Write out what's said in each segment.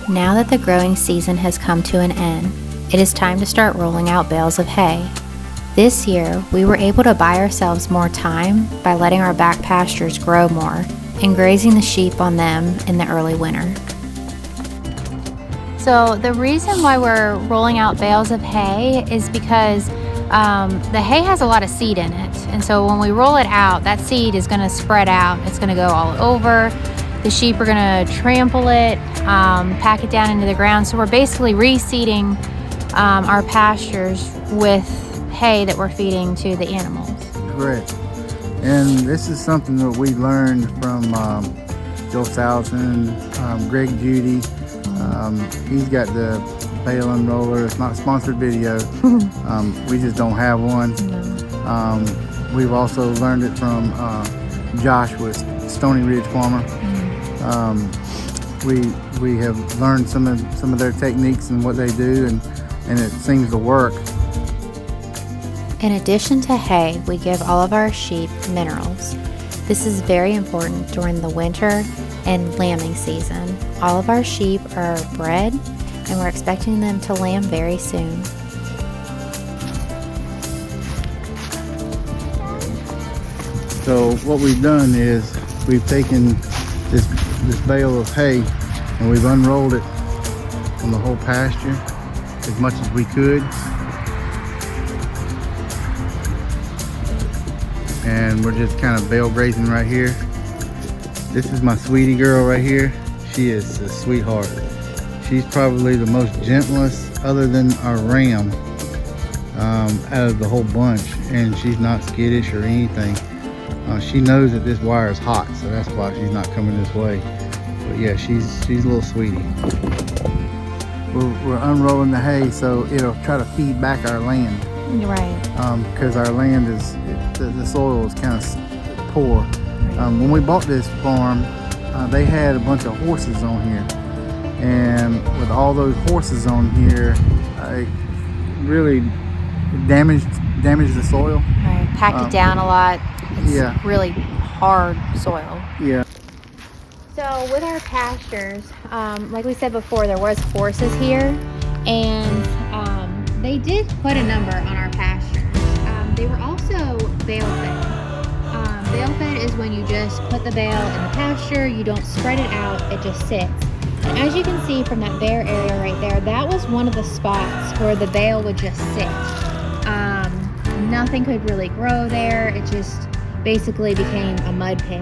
Now that the growing season has come to an end, it is time to start rolling out bales of hay. This year, we were able to buy ourselves more time by letting our back pastures grow more and grazing the sheep on them in the early winter. So the reason why we're rolling out bales of hay is because the hay has a lot of seed in it. And so when we roll it out, that seed is going to spread out. It's going to go all over. The sheep are going to trample it, pack it down into the ground. So we're basically reseeding our pastures with hay that we're feeding to the animals. Correct. And this is something that we learned from Joe Salson, Greg Judy. He's got the bale unroller. It's not a sponsored video. We just don't have one. No. We've also learned it from Josh with Stony Ridge Farmer. We have learned some of their techniques and what they do, and it seems to work. In addition to hay, we give all of our sheep minerals. This is very important during the winter and lambing season. All of our sheep are bred, and we're expecting them to lamb very soon. So what we've done is we've taken this bale of hay and we've unrolled it on the whole pasture as much as we could. And we're just kind of bale grazing right here. This is my sweetie girl right here. She is a sweetheart. She's probably the most gentlest, other than our ram, out of the whole bunch. And she's not skittish or anything. She knows that this wire is hot, so that's why she's not coming this way. But yeah, she's a little sweetie. We're unrolling the hay so it'll try to feed back our land. Right. Because our land is, the soil is kind of poor. Right. When we bought this farm, they had a bunch of horses on here. And with all those horses on here, it really damaged the soil. Right. Packed it down a lot. It's really hard soil. Yeah. So with our pastures, like we said before, there was horses here, and they did put a number on our pastures. They were also bale fed. Bale fed is when you just put the bale in the pasture, you don't spread it out, it just sits. And as you can see from that bare area right there, that was one of the spots where the bale would just sit. Nothing could really grow there. It just basically became a mud pit,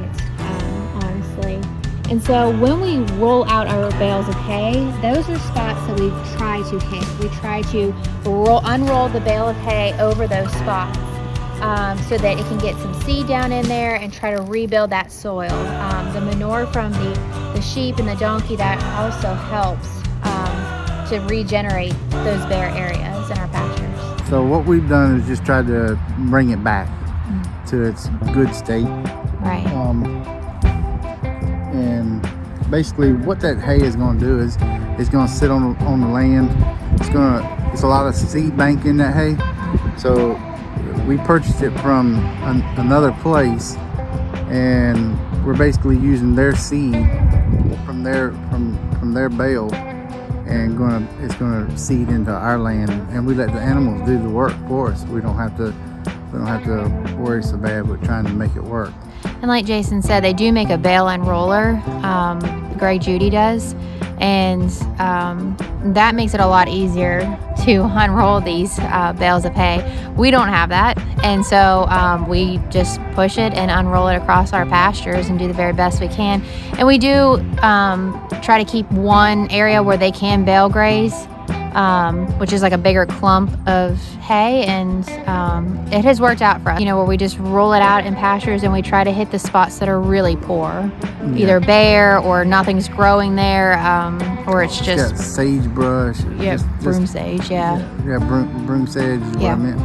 honestly. And so when we roll out our bales of hay, those are spots that we try to hit. We try to unroll the bale of hay over those spots so that it can get some seed down in there and try to rebuild that soil. The manure from the sheep and the donkey, that also helps to regenerate those bare areas in our pastures. So what we've done is just tried to bring it back to its good state. Right. And basically what that hay is going to do is it's going to sit on the land. It's a lot of seed bank in that hay. So we purchased it from another place, and we're basically using their seed from their bale, and it's gonna seed into our land, and we let the animals do the work for us. We don't have to worry so bad with trying to make it work. And like Jason said, they do make a bale unroller. Greg Judy does, and that makes it a lot easier to unroll these bales of hay. We don't have that, and so we just push it and unroll it across our pastures and do the very best we can. And we do try to keep one area where they can bale graze, which is like a bigger clump of hay, and it has worked out for us, where we just roll it out in pastures and we try to hit the spots that are really poor, either bare or nothing's growing there, or it's just got sagebrush. Broom sage. Broom sage is what I meant.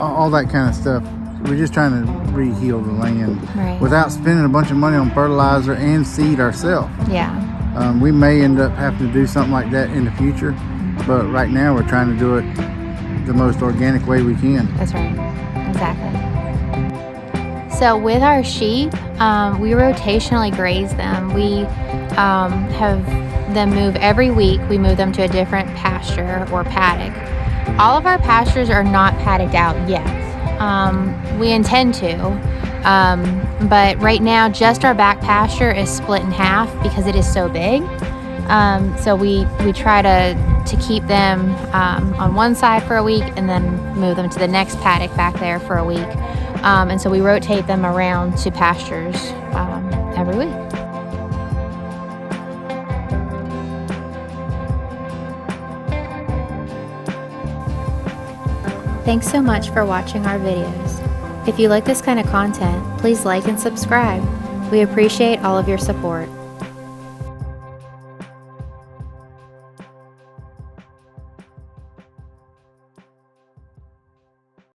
All that kind of stuff. We're just trying to re-heal the land without spending a bunch of money on fertilizer and seed ourselves. We may end up having to do something like that in the future, but right now we're trying to do it the most organic way we can. That's right. Exactly. So with our sheep, we rotationally graze them. We have them move every week. We move them to a different pasture or paddock. All of our pastures are not paddocked out yet. We intend to, but right now just our back pasture is split in half because it is so big. So we try to keep them on one side for a week and then move them to the next paddock back there for a week. And so we rotate them around to pastures every week. Thanks so much for watching our videos. If you like this kind of content, please like and subscribe. We appreciate all of your support.